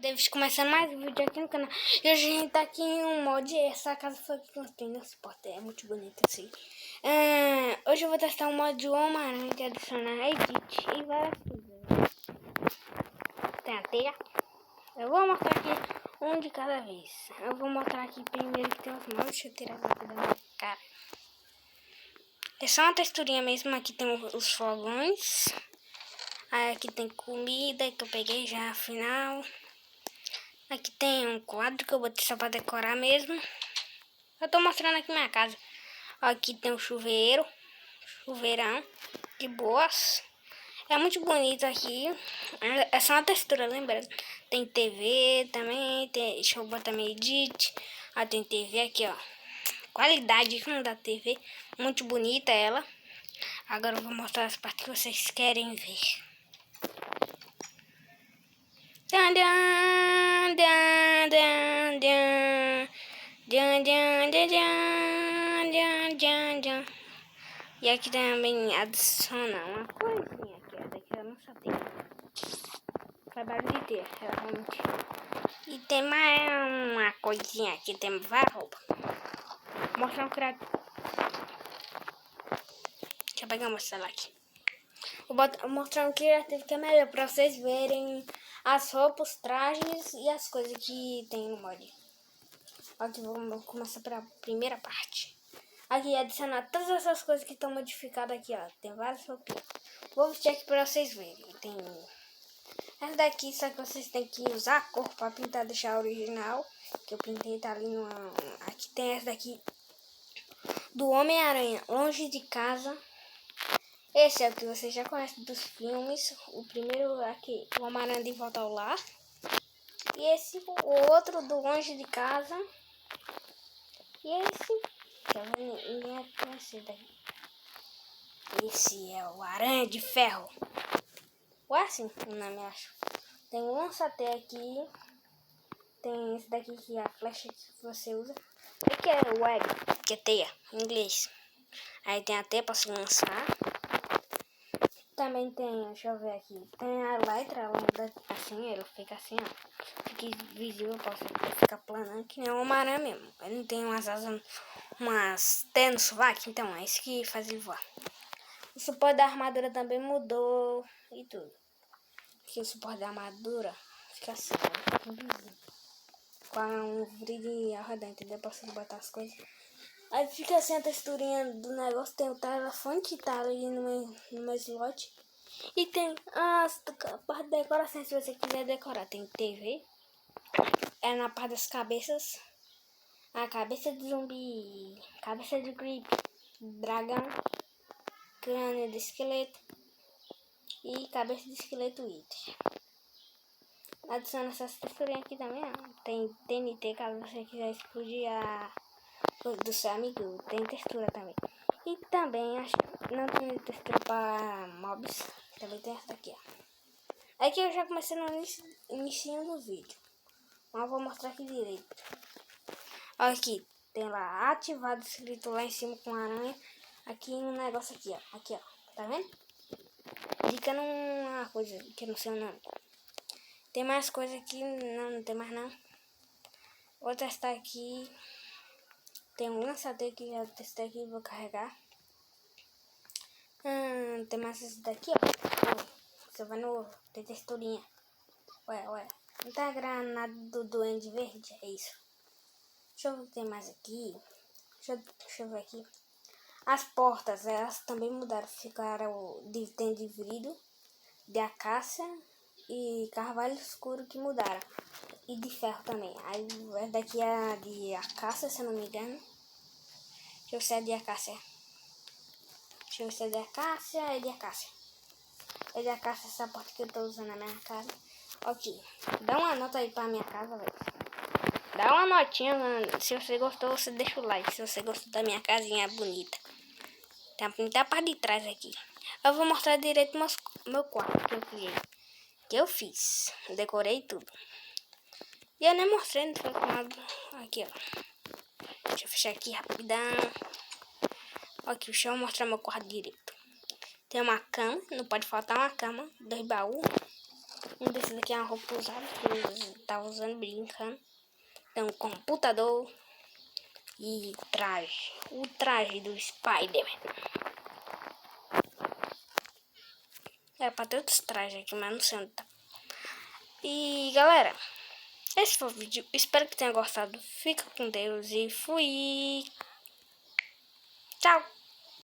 David começando mais um vídeo aqui no canal. E hoje a gente tá aqui em um mod. Essa casa foi que eu tenho nesse porta. É muito bonita assim. Hoje eu vou testar um mod de Homem-Aranha que adiciona edit e várias coisas. Tem a teia. Eu vou mostrar aqui um de cada vez. Eu vou mostrar aqui primeiro que tem os mods. Deixa eu tirar aqui da minha cara. É só uma texturinha mesmo. Aqui tem os fogões. Aí aqui tem comida que eu peguei já afinal. Aqui tem um quadro que eu botei só pra decorar mesmo. Eu tô mostrando aqui minha casa. Aqui tem um chuveiro. Chuveirão. De boas. É muito bonito aqui. É só uma textura, lembrando. Tem TV também. Deixa eu botar meu edit. Tem TV aqui, ó. Qualidade da TV. Muito bonita ela. Agora eu vou mostrar as partes que vocês querem ver. Dan, dan, dan, dan, dan. Dan, dan, dan, dan, dan, dan. E aqui também adiciona uma coisinha aqui. Daqui eu não sabia. Trabalho de ter, realmente. E tem mais uma coisinha aqui. Tem várias roupas. Vou mostrar um criativo. Deixa eu pegar uma celular aqui. Vou mostrar um criativo que é melhor pra vocês verem as roupas, trajes e as coisas que tem no mod. Aqui vamos começar pela primeira parte. Aqui adicionar todas essas coisas que estão modificadas aqui, ó. Tem várias roupinhas. Vou vestir aqui pra vocês verem. Tem essa daqui, só que vocês têm que usar a cor pra pintar, deixar original. Que eu pintei, tá ali no... Aqui tem essa daqui do Homem-Aranha, Longe de Casa. Esse é o que vocês já conhecem dos filmes. O primeiro aqui, o Homem-Aranha de Volta ao Lar. E esse, o outro do Longe de Casa. E esse, ninguém é conhecido daqui. Esse é o Aranha de Ferro. Ou é assim o nome, acho. Tem um lança-teia aqui. Tem esse daqui que é a flecha que você usa. Aqui é o web, que é teia, em inglês. Aí tem a teia pra se lançar. Também tem, deixa eu ver aqui. Tem a letra assim, ele fica assim, ó. Fica visível, posso ficar planando, que nem o Homem-Aranha mesmo. Ele não tem umas asas, umas teia no sovaco, então é isso que faz ele voar. O suporte da armadura também mudou e tudo. Aqui o suporte da armadura fica assim, ó. Com um brilho ao redor, entendeu? Posso botar as coisas. Aí fica assim a texturinha do negócio. Tem o telefone que tá ali no meu slot. E tem a parte de decoração, se você quiser decorar. Tem TV. É na parte das cabeças. A cabeça de zumbi. Cabeça de creep. Dragão. Crânio de esqueleto. E cabeça de esqueleto it. Adiciona essas texturinhas aqui também. Ó. Tem TNT, caso você quiser explodir a coisa do seu amigo. Tem textura também. E também, acho que não tem textura para mobs. Também tem essa daqui, ó. Aqui eu já comecei no início do vídeo. Mas eu vou mostrar aqui direito. Olha aqui. Tem lá ativado, escrito lá em cima com aranha. Aqui um negócio aqui, ó. Aqui, ó. Tá vendo? Dica numa coisa que eu não sei o nome. Tem mais coisa aqui? Não tem mais não. Vou testar aqui. Tem um lançador que já testei aqui, vou carregar. Tem mais esse daqui, ó. Você vai no... Tem texturinha. Ué. Não tá a granada do Duende Verde? É isso. Deixa eu ver o que tem mais aqui. Deixa eu ver aqui. As portas, elas também mudaram. Ficaram tem de vidro, de acácia e carvalho escuro que mudaram. E de ferro também. Aí daqui é de acácia, se eu não me engano. Deixa eu ver se é de acácia. Deixa eu ver se é de acácia. É de acácia. É de acácia essa porta que eu tô usando na minha casa. Ok. Dá uma nota aí pra minha casa, velho. Dá uma notinha, mano. Se você gostou, você deixa o like. Se você gostou da minha casinha bonita. Tem a parte de trás aqui. Eu vou mostrar direito meu quarto que eu criei. Que eu fiz. Decorei tudo. E eu nem mostrei, não foi nada. Aqui, ó. Deixa eu fechar aqui rapidão. Aqui, deixa eu mostrar meu quarto direito. Tem uma cama, não pode faltar uma cama. 2 baús. Esse daqui é uma roupa usada que eu tava usando brincando. Tem um computador e traje. O traje do Spider-Man. É pra ter outros trajes aqui, mas não sei onde tá. E galera, esse foi o vídeo. Espero que tenha gostado. Fica com Deus e fui. Tchau.